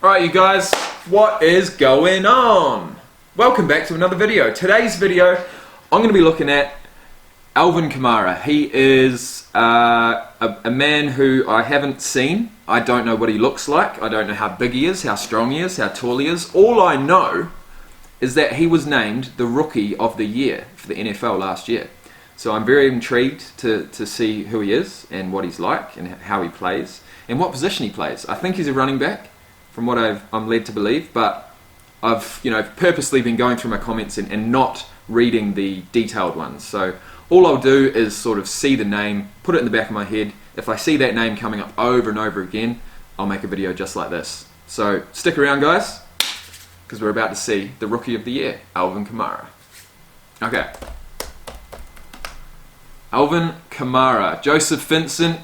Alright you guys, what is going on? Welcome back to another video. Today's video, I'm going to be looking at ALVIN Kamara. He is a man who I haven't seen. I don't know what he looks like. I don't know how big he is, how strong he is, how tall he is. All I know is that he was named the Rookie of the Year for the NFL last year. So I'm very intrigued to see who he is and what he's like and how he plays and what position he plays. I think he's a running back, from what I'm led to believe, but I've purposely been going through my comments and not reading the detailed ones. So all I'll do is sort of see the name, put it in the back of my head. If I see that name coming up over and over again, I'll make a video just like this. So stick around guys, because we're about to see the Rookie of the Year, ALVIN Kamara. Okay. ALVIN Kamara. Joseph Vincent,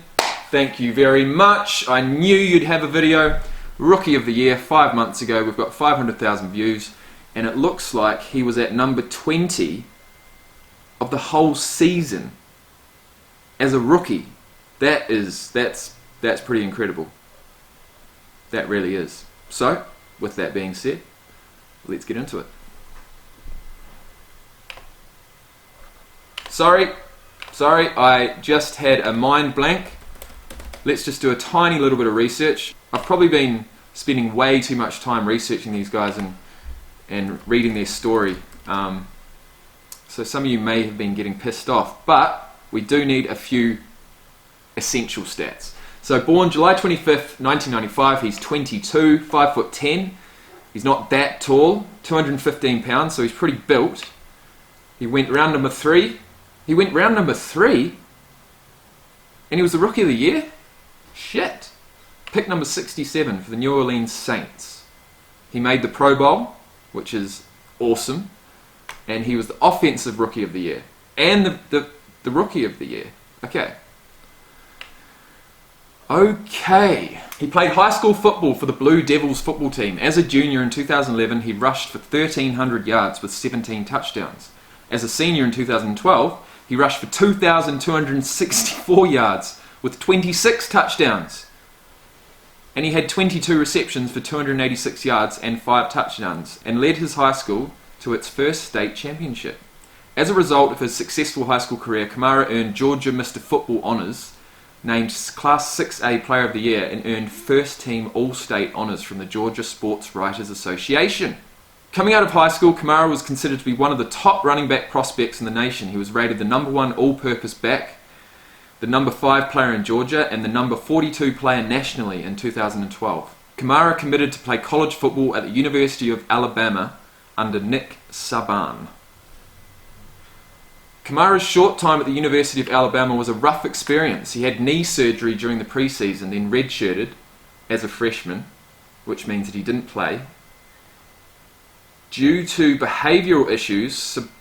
thank you very much. I knew you'd have a video. Rookie of the Year, 5 months ago. We've got 500,000 views, and it looks like he was at number 20 of the whole season as a rookie. That's pretty incredible. That really is. So, with that being said, let's get into it. Sorry, I just had a mind blank. Let's just do a tiny little bit of research. I've probably been spending way too much time researching these guys and reading their story. So some of you may have been getting pissed off, but we do need a few essential stats. So born July 25th, 1995, he's 22, 5'10". He's not that tall, 215 pounds, so he's pretty built. He went round number 3. He went round number 3? And he was the Rookie of the Year? Shit. Pick number 67 for the New Orleans Saints. He made the Pro Bowl, which is awesome. And he was the Offensive Rookie of the Year. And the Rookie of the Year. Okay. He played high school football for the Blue Devils football team. As a junior in 2011, he rushed for 1,300 yards with 17 touchdowns. As a senior in 2012, he rushed for 2,264 yards with 26 touchdowns. And he had 22 receptions for 286 yards and 5 touchdowns, and led his high school to its first state championship. As a result of his successful high school career, Kamara earned Georgia Mr. Football honors, named Class 6A Player of the Year, and earned First Team All-State honors from the Georgia Sports Writers Association. Coming out of high school, Kamara was considered to be one of the top running back prospects in the nation. He was rated the #1 all-purpose back, the #5 player in Georgia, and the #42 player nationally in 2012. Kamara committed to play college football at the University of Alabama under Nick Saban. Kamara's short time at the University of Alabama was a rough experience. He had knee surgery during the preseason, then redshirted as a freshman, which means that he didn't play. Due to behavioural issues,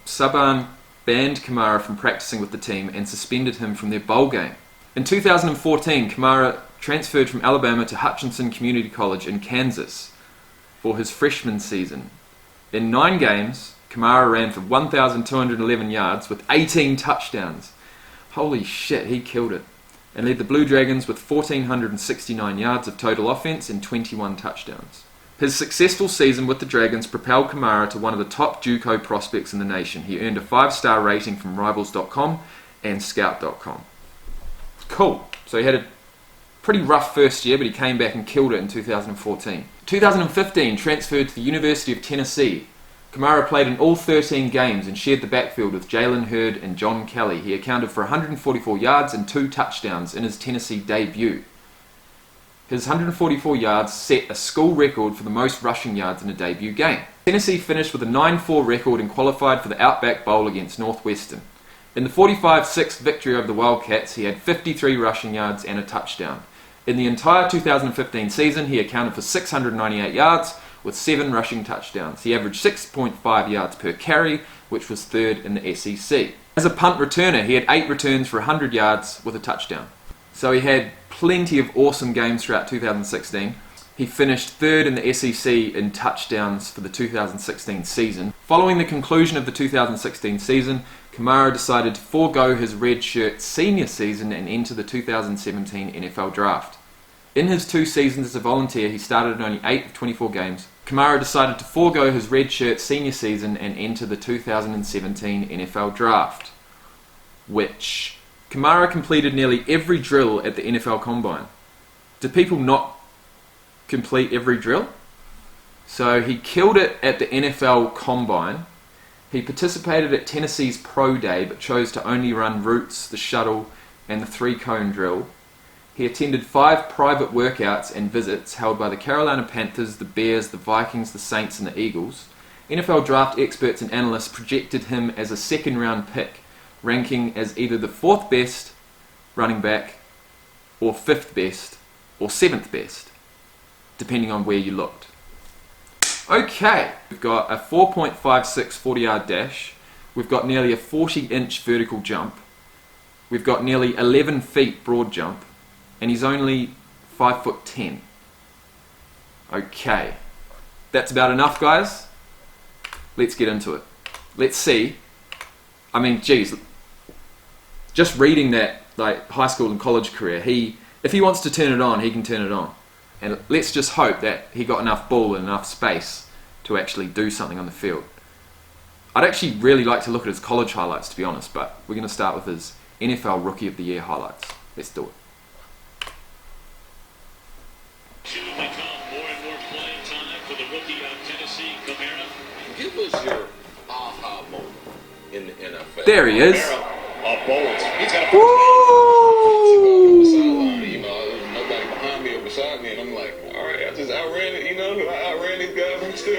Saban banned Kamara from practicing with the team and suspended him from their bowl game. In 2014, Kamara transferred from Alabama to Hutchinson Community College in Kansas for his freshman season. In 9 games, Kamara ran for 1,211 yards with 18 touchdowns. Holy shit, he killed it. And led the Blue Dragons with 1,469 yards of total offense and 21 touchdowns. His successful season with the Dragons propelled Kamara to one of the top JUCO prospects in the nation. He earned a 5-star rating from Rivals.com and Scout.com. Cool. So he had a pretty rough first year, but he came back and killed it in 2014. 2015, transferred to the University of Tennessee. Kamara played in all 13 games and shared the backfield with Jalen Hurd and John Kelly. He accounted for 144 yards and 2 touchdowns in his Tennessee debut. His 144 yards set a school record for the most rushing yards in a debut game. Tennessee finished with a 9-4 record and qualified for the Outback Bowl against Northwestern. In the 45-6 victory over the Wildcats, he had 53 rushing yards and a touchdown. In the entire 2015 season, he accounted for 698 yards with 7 rushing touchdowns. He averaged 6.5 yards per carry, which was 3rd in the SEC. As a punt returner, he had 8 returns for 100 yards with a touchdown. So he had plenty of awesome games throughout 2016. He finished 3rd in the SEC in touchdowns for the 2016 season. Following the conclusion of the 2016 season, Kamara decided to forego his redshirt senior season and enter the 2017 NFL Draft. In his 2 seasons as a volunteer, he started in only 8 of 24 games. Kamara decided to forego his redshirt senior season and enter the 2017 NFL Draft, which Kamara completed nearly every drill at the NFL Combine. Do people not complete every drill? So he killed it at the NFL Combine. He participated at Tennessee's Pro Day but chose to only run routes, the shuttle and the 3-cone drill. He attended 5 private workouts and visits held by the Carolina Panthers, the Bears, the Vikings, the Saints and the Eagles. NFL draft experts and analysts projected him as a second-round pick, ranking as either the 4th best running back or 5th best or 7th best, depending on where you looked. Okay, we've got a 4.56 40-yard dash. We've got nearly a 40-inch vertical jump. We've got nearly 11 feet broad jump. And he's only 5'10". Okay, that's about enough, guys. Let's get into it. Let's see. I mean, geez, just reading that high school and college career, if he wants to turn it on, he can turn it on. And let's just hope that he got enough ball and enough space to actually do something on the field. I'd actually really like to look at his college highlights, to be honest, but we're going to start with his NFL Rookie of the Year highlights. Let's do it. Soon become more and more playing time for the rookie of Tennessee, Kamara. Give us your aha moment in the NFL. There he is. A bolt. He's got a Woo! Sideline, nobody behind me or beside me, and I'm like, all right, I just outran it, I outran these guys. I'm still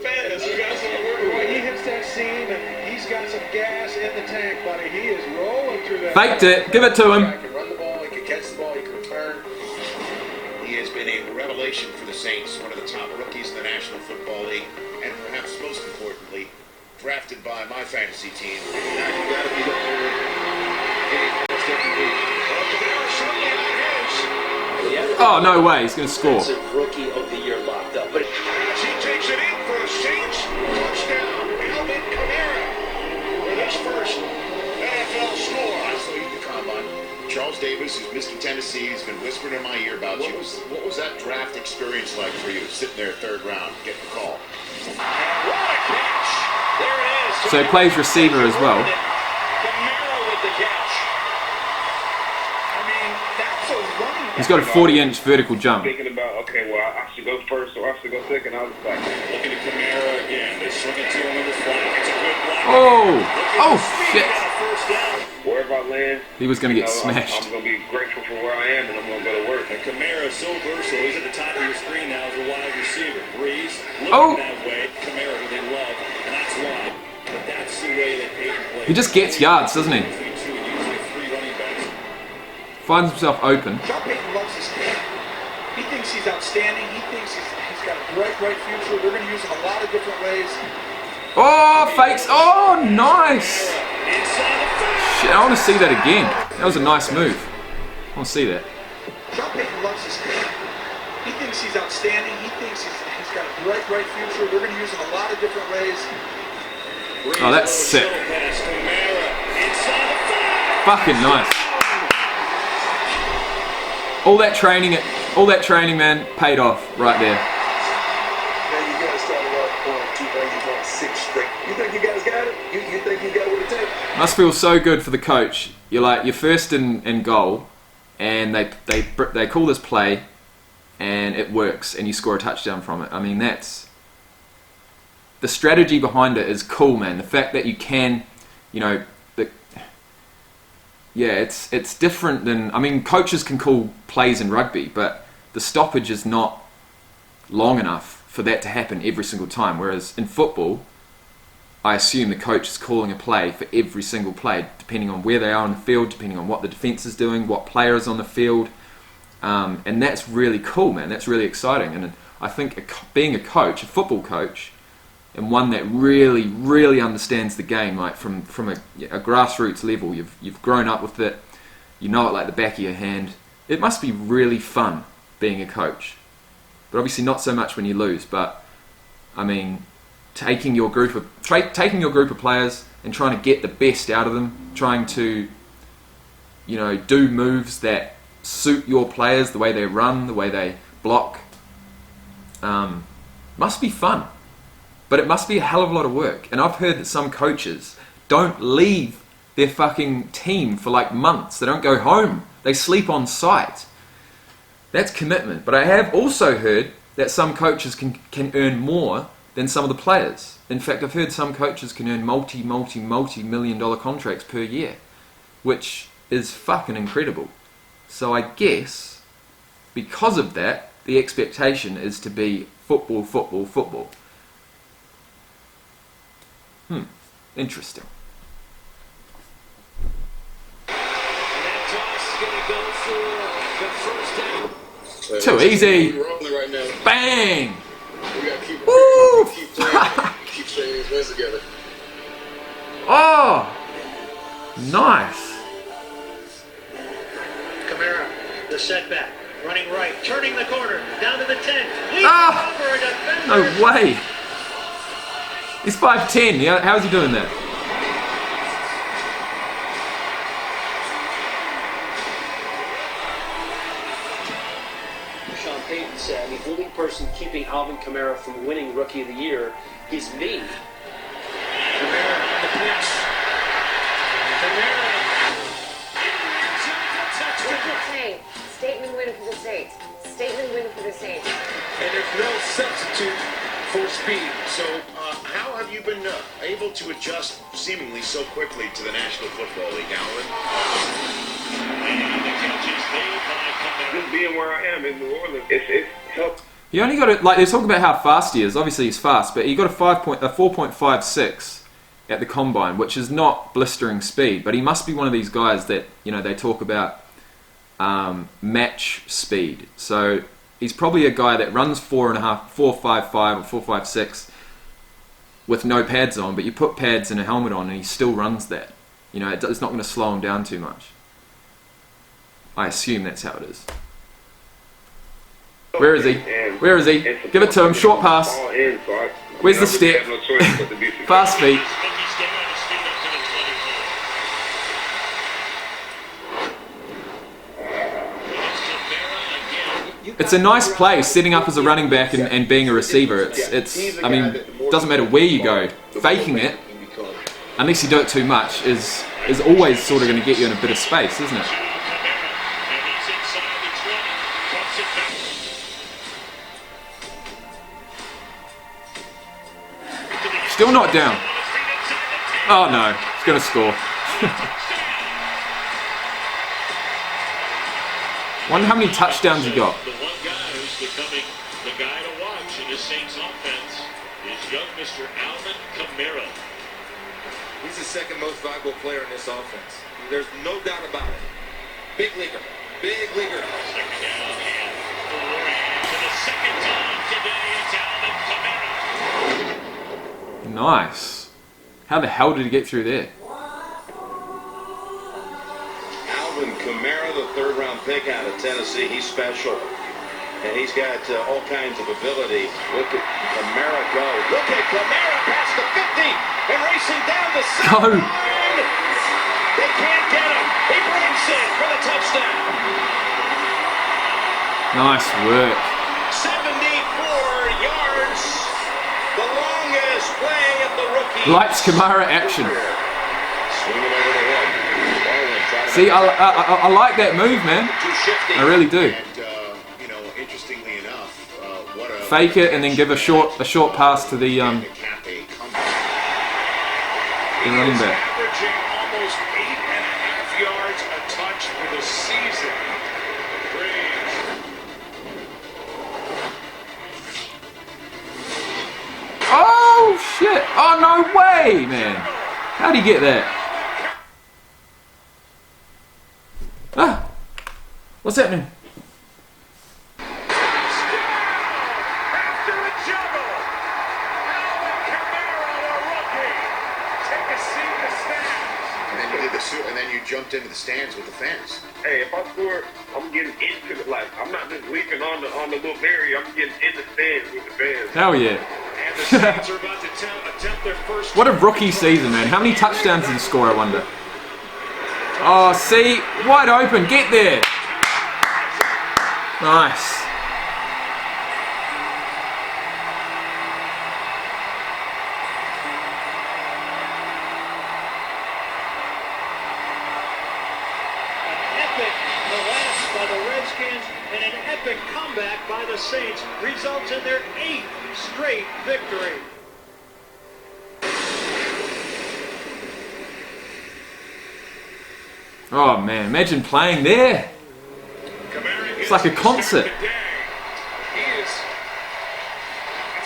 fast. We got some work. When he hits that seam and he's got some gas in the tank, buddy, he is rolling through that. Faked it. Give it to him. He can run the ball. He can catch the ball. He can return. He has been a revelation for the Saints, one of the top rookies in the National Football League, and perhaps most importantly, drafted by my fantasy team. Now you got to be looking at Oh, no way. He's going to score. Rookie of the Year locked up. But As he takes it in for the Saints, touchdown, ALVIN KAMARA with his first NFL score. I saw you at the Combine. Charles Davis, who's Mr. Tennessee, has been whispering in my ear about you. What was that draft experience like for you, sitting there 3rd round, getting the call? What a catch! There it is. So he plays receiver as well. KAMARA with the catch. I mean, that's a running back. He's got a 40-inch vertical jump. Thinking about, okay, well, I should go first or I should go second. I was like, Looking at Kamara again. They swing it to him in the flat. It's a good block. Oh, shit. First down. wherever I land, He was going to get I'm smashed. going to be grateful for where I am, and I'm going to go to work. And Kamara is so versatile. He's at the top of your screen now as a wide receiver. Breeze, looking Oh. that way. Kamara, who they love, and that's why. But that's the way that Peyton plays. He just gets yards, doesn't he? Between two, usually three running backs. Finds himself open. Sean Payton loves his kid. He thinks he's outstanding. He thinks he's got a great, great future. They're going to use him a lot of different ways. Oh, fakes. Oh, nice. Inside the five. Shit, I want to see that again. That was a nice move. I want to see that. Sean Payton loves his kid. He thinks he's outstanding. He thinks he's got a great, great future. They're going to use him a lot of different ways. Oh, that's sick. Pass, Kamara, inside the five. Fucking nice. All that training, man, paid off right there. Now you guys started off on 2 games, won 6 straight. You think you guys got it? You think you got what it takes? Must feel so good for the coach. You're first in goal, and they call this play, and it works, and you score a touchdown from it. I mean, that's the strategy behind it is cool, man. The fact that you can, it's different than, I mean, coaches can call plays in rugby, but the stoppage is not long enough for that to happen every single time. Whereas in football, I assume the coach is calling a play for every single play, depending on where they are on the field, depending on what the defense is doing, what player is on the field. And that's really cool, man. That's really exciting. And I think being a coach, a football coach, and one that really, really understands the game, like from a grassroots level, you've grown up with it, you know it like the back of your hand. It must be really fun being a coach, but obviously not so much when you lose. But I mean, taking your group of players and trying to get the best out of them, trying to do moves that suit your players, the way they run, the way they block. Must be fun. But it must be a hell of a lot of work. And I've heard that some coaches don't leave their fucking team for like months. They don't go home. They sleep on site. That's commitment. But I have also heard that some coaches can earn more than some of the players. In fact, I've heard some coaches can earn multi-million-dollar contracts per year, which is fucking incredible. So I guess because of that, the expectation is to be football, football, football. Interesting. Too easy. Bang! Woo! Keep stringing these wins together. Oh! Nice. Kamara, the setback, running right, turning the corner, down to the 10. Ah! Over a defender. No way. He's 5'10". Yeah, how's he doing that? Sean Payton said the only person keeping Alvin Kamara from winning Rookie of the Year is me. Kamara on the pitch. Kamara. Hey, statement win for the Saints. Statement win for the Saints. And there's no substitute for speed. So, how have you been able to adjust seemingly so quickly to the National Football League, Alvin? Just being where I am in New Orleans, it's helped. He only got it, like, they're talking about how fast he is. Obviously he's fast, but he got a 4.56 at the combine, which is not blistering speed, but he must be one of these guys that, you know, they talk about match speed. So he's probably a guy that runs 4.5, 4.55 or 4.56 with no pads on, but you put pads and a helmet on and he still runs that. You know, it's not going to slow him down too much. I assume that's how it is. Where is he? Where is he? Give it to him. Short pass. Where's the step? Fast feet. It's a nice play, setting up as a running back and being a receiver. I mean, doesn't matter where you go. Faking it, unless you do it too much, is always sort of going to get you in a bit of space, isn't it? Still not down. Oh no, he's going to score. Wonder how many touchdowns he got. The one guy who's becoming the guy to watch in the Saints offense is young Mr. Alvin Kamara. He's the second most valuable player in this offense. There's no doubt about it. Big leaguer. Big leaguer. Second down and for the Rams. For the second time today, it's Alvin Kamara. Nice. How the hell did he get through there? Alvin Kamara, the third-round pick out of Tennessee. He's special. And he's got all kinds of ability. Look at Kamara go. Look at Kamara past the 50 and racing down the sideline. They can't get him. He breaks it for the touchdown. Nice work. 74 yards. The longest play of the rookie. Lights Kamara action. Swinging over the head. See, I like that move, man. I really do. And, you know, interestingly enough, what a Fake it and then give a short pass to the cap a comeback. running back. Averaging almost 8.5 yards a touch for the season. Braves. Oh shit! Oh no way, man! How'd he get that? Ah! What's happening? After a juggle, Alvin Kamara, the rookie. Take a seat in the stands. And then you did the suit, and then you jumped into the stands with the fans. Hey, if I score, I'm getting into it. Like, I'm not just leaping on the little area. I'm getting in the stands with the fans. Hell yeah! And the Saints are about to attempt their first. What a rookie season, man! How many touchdowns did he score? I wonder. Oh, see, wide open. Get there. Nice. By the Redskins, and an epic comeback by the Saints results in their 8th straight victory. Oh man, imagine playing there. It's like a concert. It's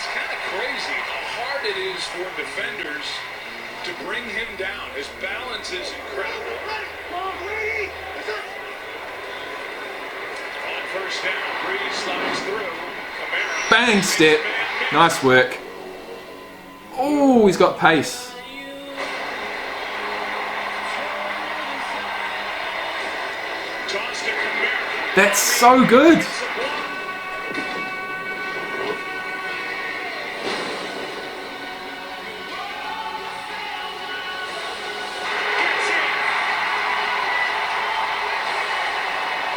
kind of crazy how hard it is for defenders to bring him down. His balance is incredible. First down, Brady slides through. Kamara. Bang step. Nice work. Oh, he's got pace. Toss to Kamara. That's so good.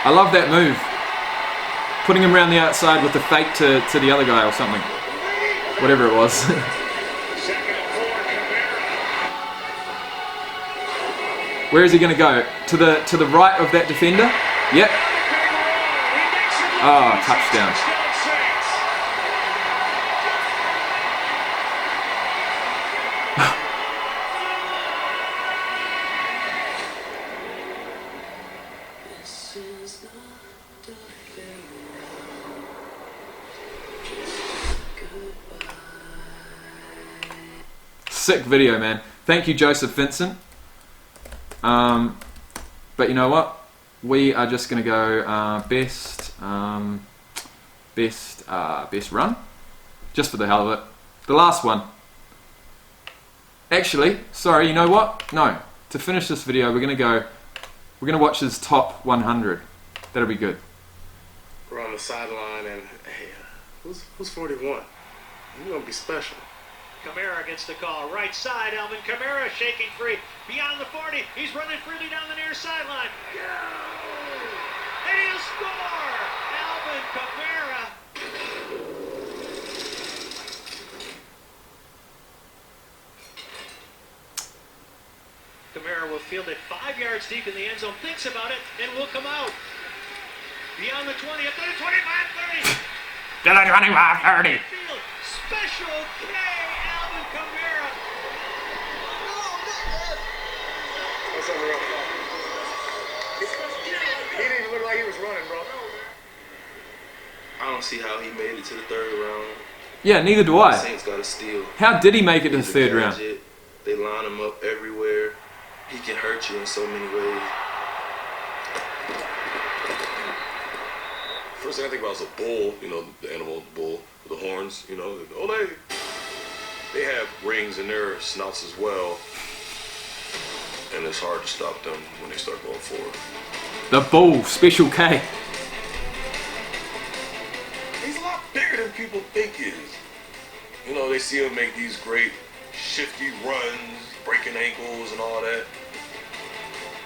I love that move. Putting him around the outside with the fake to the other guy or something. Whatever it was. Where is he going to go? To the right of that defender? Yep. Oh, touchdown. Sick video, man. Thank you, Joseph Vincent. But you know what? We are just going to go best run, just for the hell of it. The last one. Actually, sorry. You know what? No. To finish this video, we're going to watch his top 100. That'll be good. We're on the sideline, and hey, who's 41? You're gonna be special. Kamara gets the call. Right side, Alvin Kamara shaking free. Beyond the 40. He's running freely down the near sideline. And he'll score! Alvin Kamara. Kamara will field it 5 yards deep in the end zone. Thinks about it and will come out. Beyond the 20, up to the 25, 30. To the 25, 30. Special K, Alvin Kamara. What's up, bro? He didn't even look like he was running, bro. I don't see how he made it to the third round. Yeah, neither do I. Saints got a steal. How did he make it to the third round? They line him up everywhere. He can hurt you in so many ways. First thing I think about is a bull, you know, the animal, the bull, the horns, you know. Oh, they have rings in their snouts as well. And it's hard to stop them when they start going forward. The bull, Special K. He's a lot bigger than people think he is. You know, they see him make these great shifty runs, breaking ankles and all that.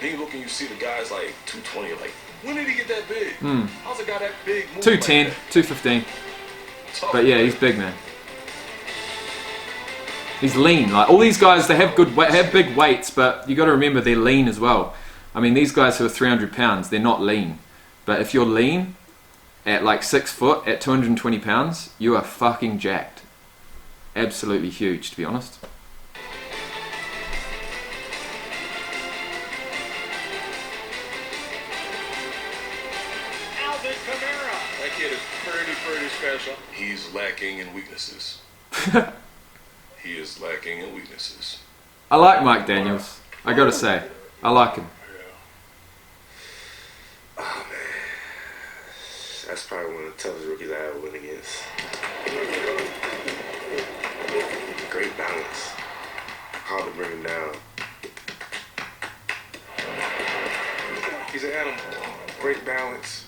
Then you look and you see the guys like 220, like, when did he get that big? How's a guy that big? 210, like 215. But yeah, he's big, man. He's lean. Like all these guys, they have big weights, but you got to remember they're lean as well. I mean, these guys who are 300 pounds, they're not lean. But if you're lean at like 6 foot at 220 pounds, you are fucking jacked. Absolutely huge, to be honest. That kid is pretty special. He's lacking in weaknesses. He is lacking in weaknesses. I like Mike Daniels. I gotta say, I like him. Oh man, that's probably one of the toughest rookies I ever went against. Great balance. Hard to bring him down. He's an animal. Great balance.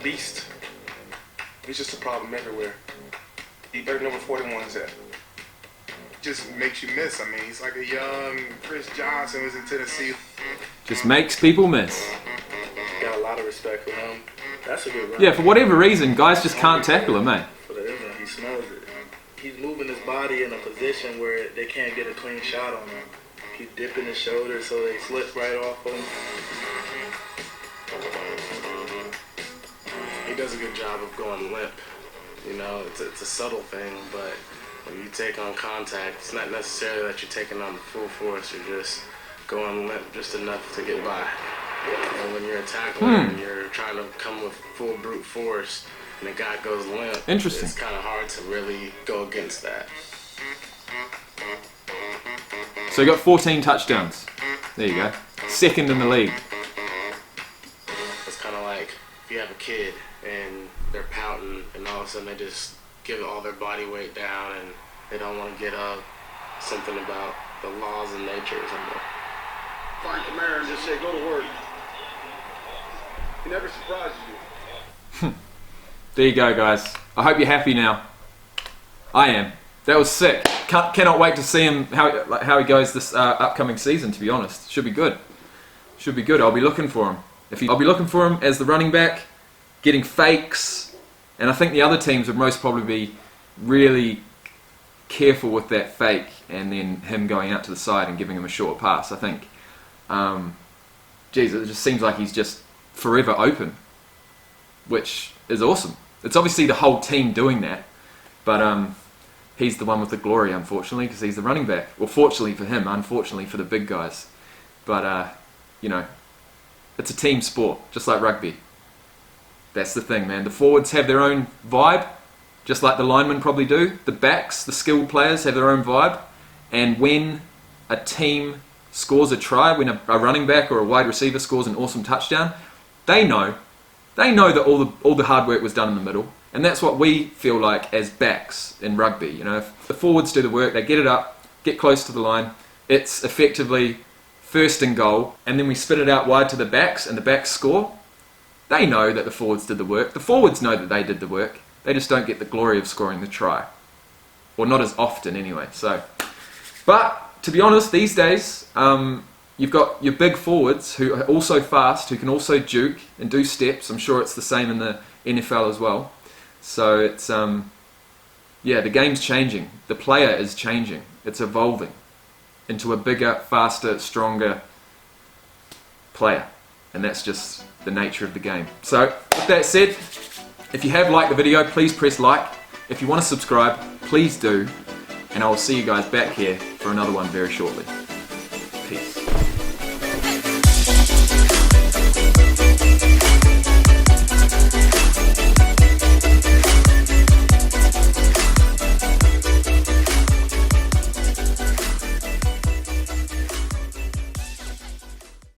Beast. He's just a problem everywhere. He better number 41's at. Just makes you miss. I mean, he's like a young Chris Johnson who's in Tennessee. Just makes people miss. Got a lot of respect for him. That's a good run. Yeah, for whatever reason, guys just can't tackle him, eh? For the inside, he smells it. He's moving his body in a position where they can't get a clean shot on him. He's dipping his shoulders so they slip right off of him. He does a good job of going limp. You know, it's a subtle thing, but when you take on contact, it's not necessarily that you're taking on the full force. You're just going limp just enough to get by. And when you're a tackler and you're trying to come with full brute force and the guy goes limp, Interesting. It's kind of hard to really go against that. So he got 14 touchdowns. There you go. Second in the league. It's kind of like if you have a kid and they're pouting and all of a sudden they just give all their body weight down and they don't want to get up. Something about the laws of nature or something. Find Kamara and just say, go to work. He never surprises you. There you go, guys. I hope you're happy now. I am. That was sick. Cannot wait to see him how he goes this upcoming season. To be honest, should be good. Should be good. I'll be looking for him. I'll be looking for him as the running back, getting fakes, and I think the other teams would most probably be really careful with that fake, and then him going out to the side and giving him a short pass. I think. Geez, it just seems like he's just forever open, which is awesome. It's obviously the whole team doing that, but he's the one with the glory, unfortunately, because he's the running back. Well, fortunately for him, unfortunately for the big guys. But, you know, it's a team sport, just like rugby. That's the thing, man. The forwards have their own vibe, just like the linemen probably do. The backs, the skilled players, have their own vibe. And when a team scores a try, when a running back or a wide receiver scores an awesome touchdown, they know that all the hard work was done in the middle. And that's what we feel like as backs in rugby. You know, if the forwards do the work, they get it up, get close to the line, it's effectively first and goal, and then we spit it out wide to the backs, and the backs score. They know that the forwards did the work. The forwards know that they did the work. They just don't get the glory of scoring the try. Or not as often anyway. So, but to be honest, these days, you've got your big forwards who are also fast, who can also juke and do steps. I'm sure it's the same in the NFL as well. So it's, yeah, the game's changing. The player is changing. It's evolving into a bigger, faster, stronger player. And that's just the nature of the game. So with that said, if you have liked the video, please press like. If you want to subscribe, please do. And I will see you guys back here for another one very shortly. Peace.